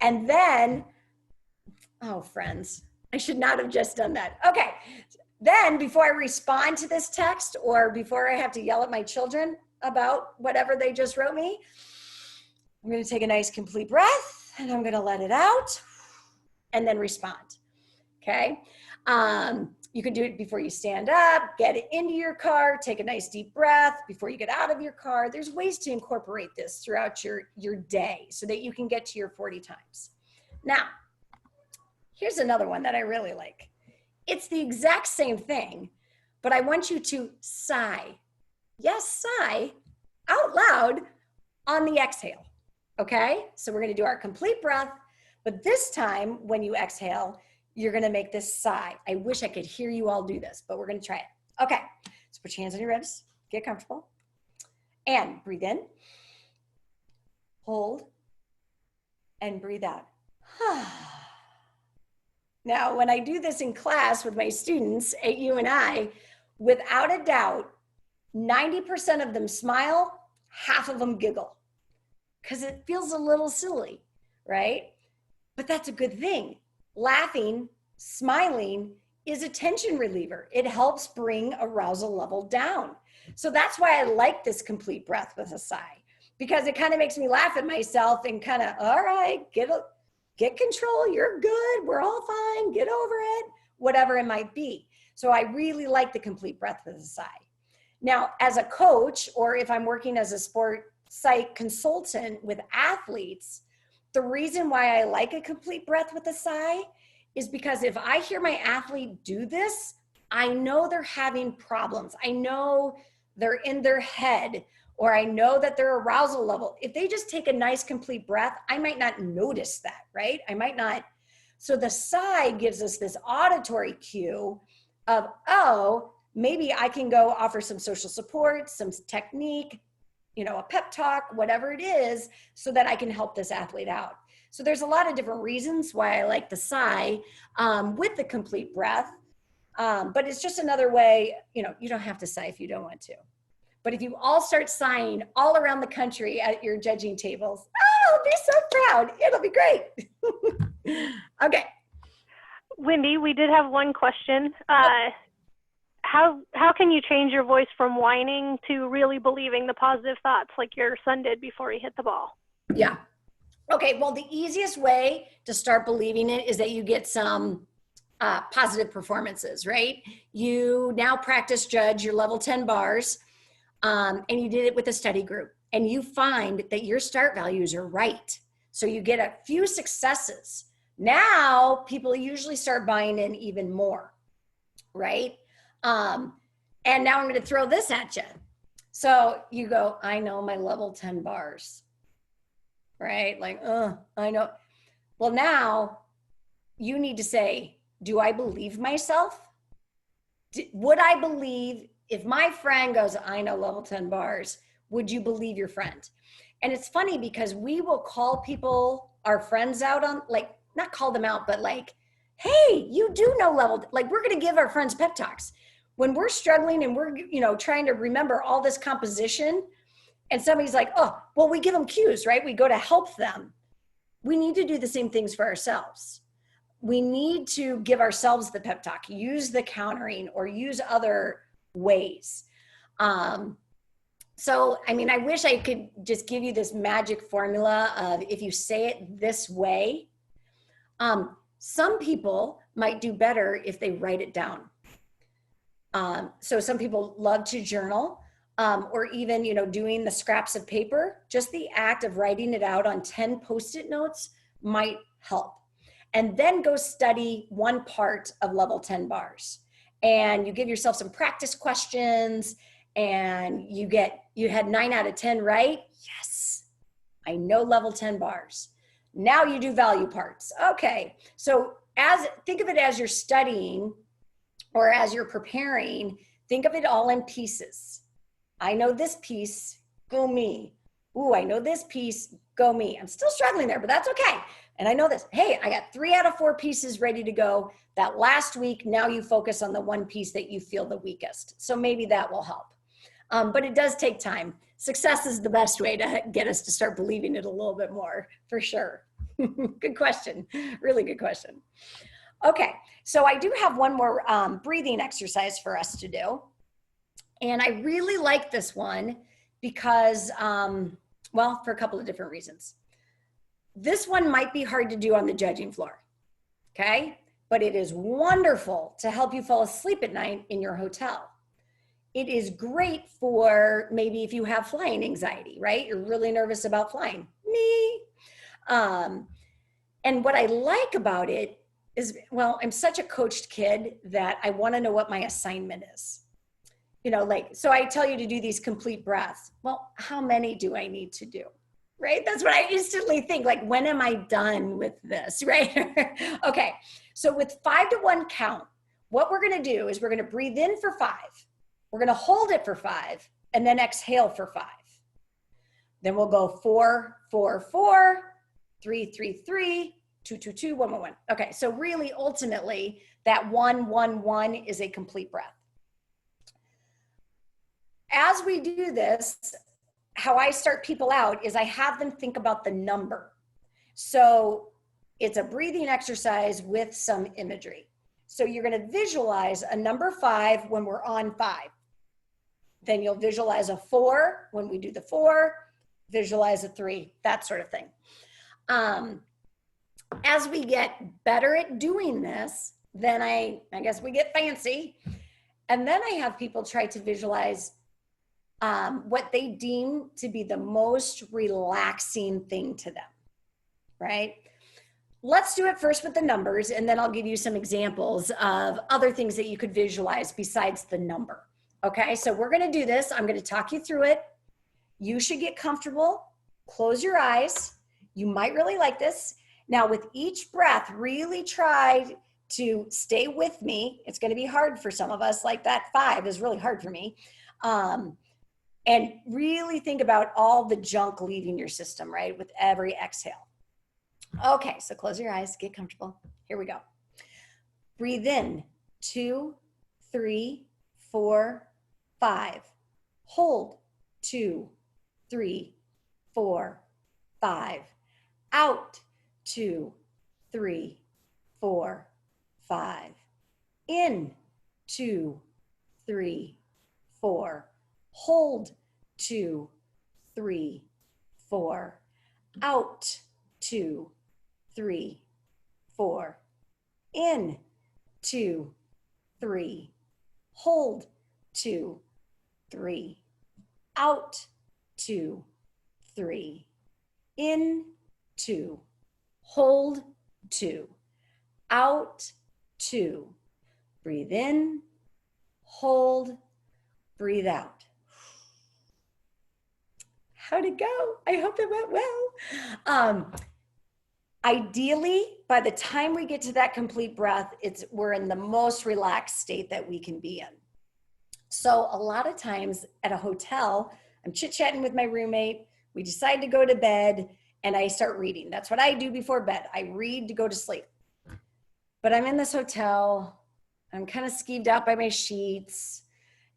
And then, oh, friends, I should not have just done that. Okay. Then before I respond to this text or before I have to yell at my children about whatever they just wrote me, I'm going to take a nice complete breath and I'm going to let it out and then respond. Okay. You can do it before you stand up, get it into your car, take a nice deep breath before you get out of your car. There's ways to incorporate this throughout your day so that you can get to your 40 times. Now, here's another one that I really like. It's the exact same thing, but I want you to sigh. Yes, sigh out loud on the exhale. Okay, so we're going to do our complete breath, but this time when you exhale, you're going to make this sigh. I wish I could hear you all do this, but we're going to try it. Okay, so put your hands on your ribs, get comfortable, and breathe in, hold, and breathe out. Now, when I do this in class with my students at UNI, without a doubt, 90% of them smile, half of them giggle, because it feels a little silly, right? But that's a good thing. Laughing, smiling is a tension reliever. It helps bring arousal level down. So that's why I like this complete breath with a sigh, because it kind of makes me laugh at myself and kind of, all right, get control. You're good. We're all fine. Get over it, whatever it might be. So I really like the complete breath with a sigh. Now, as a coach, or if I'm working as a sport psych consultant with athletes, the reason why I like a complete breath with a sigh is because if I hear my athlete do this, I know they're having problems. I know they're in their head, or I know that their arousal level, if they just take a nice complete breath, I might not notice that, right? I might not. So the sigh gives us this auditory cue of, oh, maybe I can go offer some social support, some technique, a pep talk, whatever it is, so that I can help this athlete out. So there's a lot of different reasons why I like the sigh with the complete breath. But it's just another way, you don't have to sigh if you don't want to. But if you all start sighing all around the country at your judging tables, I'll be so proud. It'll be great. Okay. Wendy, we did have one question. How can you change your voice from whining to really believing the positive thoughts like your son did before he hit the ball? Yeah. Okay. Well, the easiest way to start believing it is that you get some positive performances, right? You now practice judge your level 10 bars, and you did it with a study group, and you find that your start values are right. So you get a few successes. Now people usually start buying in even more, right? And now I'm going to throw this at you. So you go, I know my level 10 bars, right? Like, I know. Well, now you need to say, do I believe myself? Would I believe if my friend goes, I know level 10 bars, would you believe your friend? And it's funny because we will call people, our friends out on, like, not call them out, but like, hey, you do know level, like we're going to give our friends pep talks. When we're struggling and we're, trying to remember all this composition, and somebody's like, oh, well, we give them cues, right? We go to help them. We need to do the same things for ourselves. We need to give ourselves the pep talk, use the countering, or use other ways. So, I wish I could just give you this magic formula of if you say it this way. Some people might do better if they write it down. So some people love to journal, or even, doing the scraps of paper. Just the act of writing it out on 10 Post-it notes might help. And then go study one part of level 10 bars. And you give yourself some practice questions, and you had 9 out of 10 right. Yes, I know level 10 bars. Now you do value parts. Okay, so think of it as you're studying, or as you're preparing, think of it all in pieces. I know this piece, go me. Ooh, I know this piece, go me. I'm still struggling there, but that's okay. And I know this. Hey, I got 3 out of 4 pieces ready to go. That last week, now you focus on the one piece that you feel the weakest. So maybe that will help. But it does take time. Success is the best way to get us to start believing it a little bit more, for sure. Good question. Really good question. Okay, so I do have one more breathing exercise for us to do. And I really like this one because, for a couple of different reasons. This one might be hard to do on the judging floor, okay? But it is wonderful to help you fall asleep at night in your hotel. It is great for maybe if you have flying anxiety, right? You're really nervous about flying. Me. And what I like about it is, I'm such a coached kid that I want to know what my assignment is. you know, like, so I tell you to do these complete breaths. Well, how many do I need to do? Right? That's what I instantly think, like, when am I done with this, right? Okay, so with 5 to 1 count, what we're gonna do is we're gonna breathe in for 5, we're gonna hold it for 5, and then exhale for 5. Then we'll go 4, 4, 4, 3, 3, 3, 2, 2, 2, 1, 1, 1. Okay, so really ultimately that 1, 1, 1 is a complete breath. As we do this, how I start people out is I have them think about the number. So it's a breathing exercise with some imagery. So you're going to visualize a number 5 when we're on 5. Then you'll visualize a 4 when we do the 4, visualize a 3, that sort of thing. As we get better at doing this, then I guess we get fancy. And then I have people try to visualize what they deem to be the most relaxing thing to them, right? Let's do it first with the numbers, and then I'll give you some examples of other things that you could visualize besides the number. Okay, so we're gonna do this. I'm gonna talk you through it. You should get comfortable, close your eyes. You might really like this. Now with each breath, really try to stay with me. It's gonna be hard for some of us, like that 5 is really hard for me. And really think about all the junk leaving your system, right? With every exhale. Okay, so close your eyes, get comfortable. Here we go. Breathe in, 2, 3, 4, 5. Hold, 2, 3, 4, 5. Out, 2, 3, 4, 5. In, 2, 3, 4. Hold, 2, 3, 4. Out, 2, 3, 4. In, 2, 3. Hold, 2, 3. Out, 2, 3. In, 2. Hold, 2. Out, 2. Breathe in, hold, breathe out. How'd it go? I hope it went well. Ideally, by the time we get to that complete breath, we're in the most relaxed state that we can be in. So a lot of times at a hotel, I'm chit-chatting with my roommate, we decide to go to bed, and I start reading. That's what I do before bed. I read to go to sleep. But I'm in this hotel, I'm kind of skeeved out by my sheets,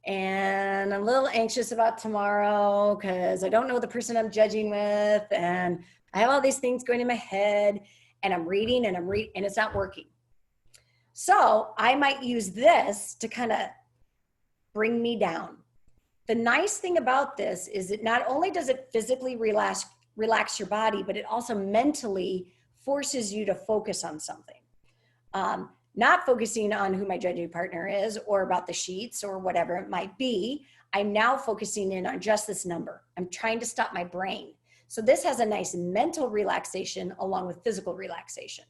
and I'm a little anxious about tomorrow because I don't know the person I'm judging with, and I have all these things going in my head, and I'm reading and and it's not working. So I might use this to kind of bring me down. The nice thing about this is that not only does it physically relax your body, but it also mentally forces you to focus on something. Not focusing on who my judging partner is or about the sheets or whatever it might be. I'm now focusing in on just this number. I'm trying to stop my brain. So this has a nice mental relaxation along with physical relaxation.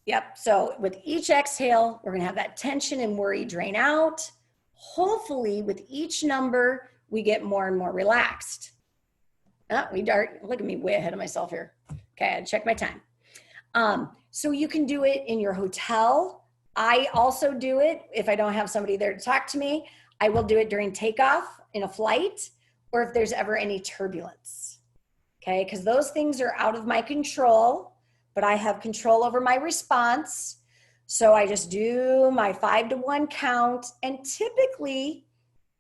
Yep, so with each exhale, we're gonna have that tension and worry drain out. Hopefully with each number, we get more and more relaxed. Look at me way ahead of myself here. Okay, I check my time. So you can do it in your hotel. I also do it if I don't have somebody there to talk to me. I will do it during takeoff in a flight or if there's ever any turbulence. Okay, because those things are out of my control, but I have control over my response. So I just do my 5 to 1 count, and typically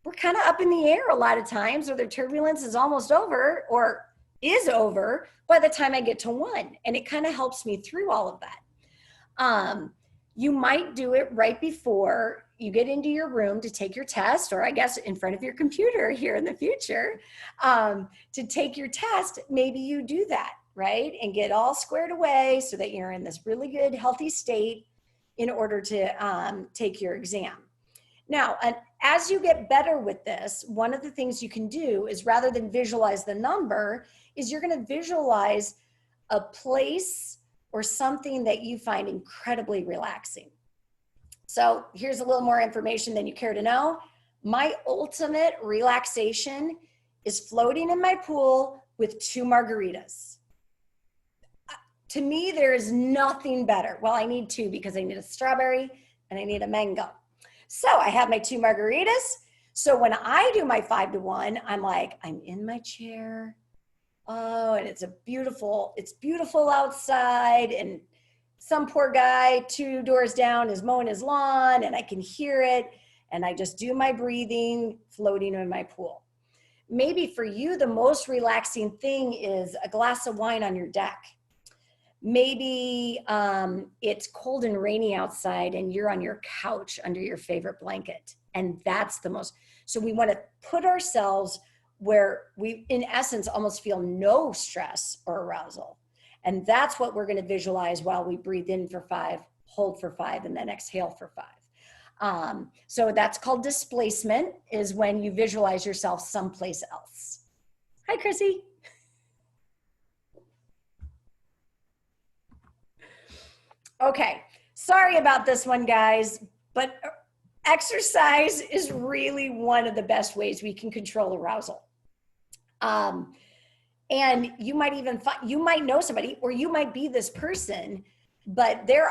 we're kind of up in the air a lot of times, or the turbulence is almost over or is over by the time I get to 1. And it kind of helps me through all of that. You might do it right before you get into your room to take your test, or I guess in front of your computer here in the future to take your test. Maybe you do that, right? And get all squared away so that you're in this really good, healthy state in order to take your exam. Now, as you get better with this, one of the things you can do is rather than visualize the number, is you're going to visualize a place or something that you find incredibly relaxing. So here's a little more information than you care to know. My ultimate relaxation is floating in my pool with 2 margaritas. To me, there is nothing better. Well, I need 2 because I need a strawberry and I need a mango. So I have my 2 margaritas. So when I do my 5 to 1, I'm like, I'm in my chair. Oh, and it's beautiful outside. And some poor guy 2 doors down is mowing his lawn and I can hear it. And I just do my breathing, floating in my pool. Maybe for you, the most relaxing thing is a glass of wine on your deck. Maybe it's cold and rainy outside and you're on your couch under your favorite blanket. And that's the most, so we want to put ourselves where we, in essence, almost feel no stress or arousal. And that's what we're going to visualize while we breathe in for 5, hold for 5, and then exhale for 5. So that's called displacement, is when you visualize yourself someplace else. Hi, Chrissy. Okay, sorry about this one, guys, but exercise is really one of the best ways we can control arousal. And you might even you might know somebody, or you might be this person, but there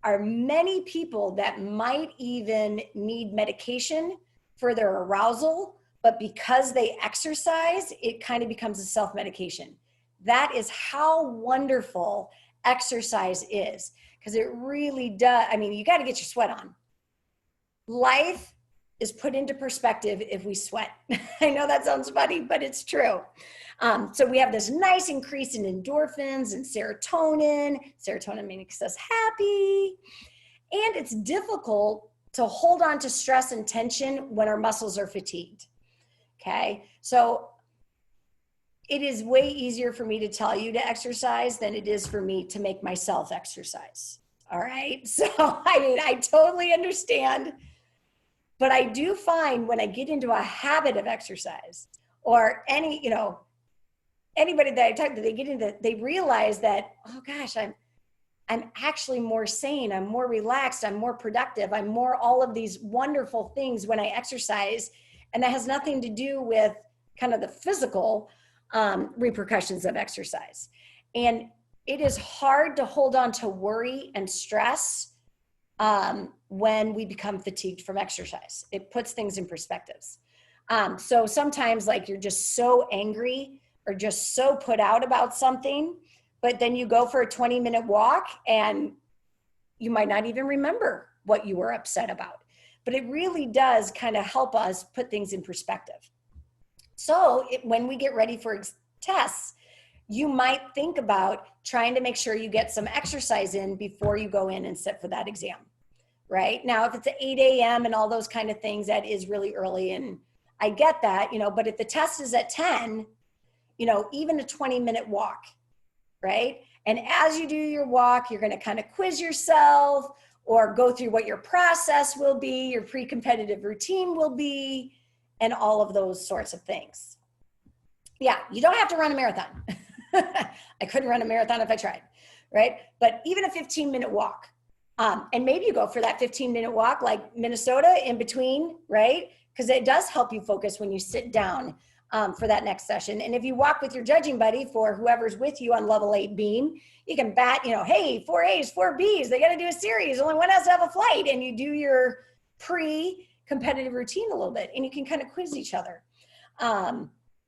are many people that might even need medication for their arousal, but because they exercise, it kind of becomes a self-medication. That is how wonderful exercise is, because it really does. I mean, you got to get your sweat on. Life is put into perspective if we sweat. I know that sounds funny, but it's true. So we have this nice increase in endorphins and serotonin. Serotonin makes us happy. And it's difficult to hold on to stress and tension when our muscles are fatigued. Okay, so it is way easier for me to tell you to exercise than it is for me to make myself exercise. All right, so I totally understand. But I do find when I get into a habit of exercise, or anybody that I talk to, they realize that, oh gosh, I'm actually more sane, I'm more relaxed, I'm more productive, I'm more all of these wonderful things when I exercise. And that has nothing to do with kind of the physical repercussions of exercise. And it is hard to hold on to worry and stress when we become fatigued from exercise. It puts things in perspectives. So sometimes, like, you're just so angry or just so put out about something, but then you go for a 20-minute walk and you might not even remember what you were upset about. But it really does kind of help us put things in perspective. So when we get ready for tests, you might think about trying to make sure you get some exercise in before you go in and sit for that exam, right? Now, if it's at 8 a.m. and all those kind of things, that is really early, and I get that, but if the test is at 10, even a 20-minute walk, right? And as you do your walk, you're going to kind of quiz yourself or go through what your process will be, your pre-competitive routine will be, and all of those sorts of things. Yeah, you don't have to run a marathon. I couldn't run a marathon if I tried, right? But even a 15-minute walk, and maybe you go for that 15-minute walk like Minnesota in between, right? Because it does help you focus when you sit down for that next session. And if you walk with your judging buddy, for whoever's with you on level 8 beam, you can bat, hey, 4 A's, 4 B's, they got to do a series. Only one has to have a flight. And you do your pre-competitive routine a little bit, and you can kind of quiz each other.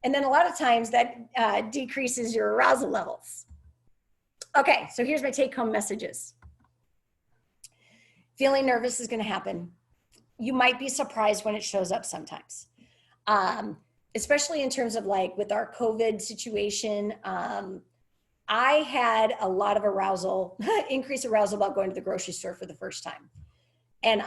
And then a lot of times that decreases your arousal levels. Okay, so here's my take-home messages. Feeling nervous is going to happen. You might be surprised when it shows up sometimes. Especially in terms of, like, with our COVID situation, I had a lot of arousal, increased arousal about going to the grocery store for the first time. And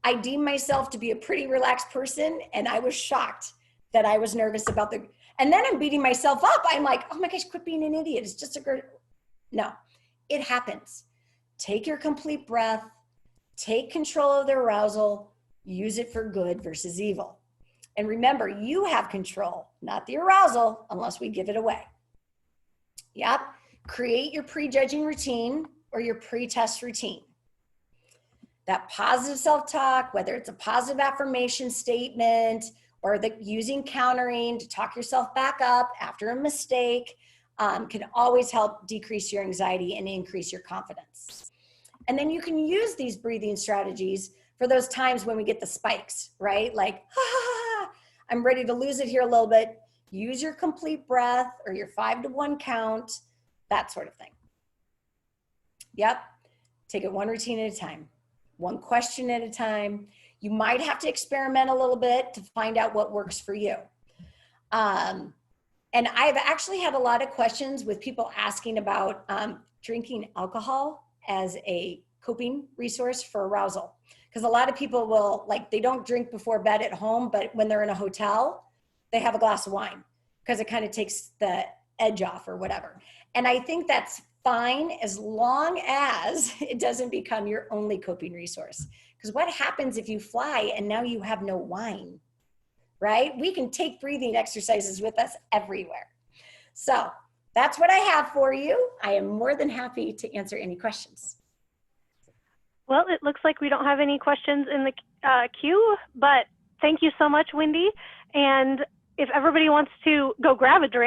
I deem myself to be a pretty relaxed person, and I was shocked that I was nervous about and then I'm beating myself up. I'm like, oh my gosh, quit being an idiot. It's just no, it happens. Take your complete breath, take control of the arousal, use it for good versus evil. And remember, you have control, not the arousal, unless we give it away. Yep. create your prejudging routine or your pre-test routine. That positive self-talk, whether it's a positive affirmation statement or using countering to talk yourself back up after a mistake, can always help decrease your anxiety and increase your confidence. And then you can use these breathing strategies for those times when we get the spikes, right? Like, I'm ready to lose it here a little bit. Use your complete breath or your 5 to 1 count, that sort of thing. Yep. Take it one routine at a time, one question at a time. You might have to experiment a little bit to find out what works for you. And I've actually had a lot of questions with people asking about drinking alcohol as a coping resource for arousal. Because a lot of people will, like, they don't drink before bed at home, but when they're in a hotel, they have a glass of wine because it kind of takes the edge off or whatever. And I think that's fine as long as it doesn't become your only coping resource. Because what happens if you fly and now you have no wine, right? We can take breathing exercises with us everywhere. So that's what I have for you. I am more than happy to answer any questions. Well, it looks like we don't have any questions in the queue, but thank you so much, Wendy. And if everybody wants to go grab a drink,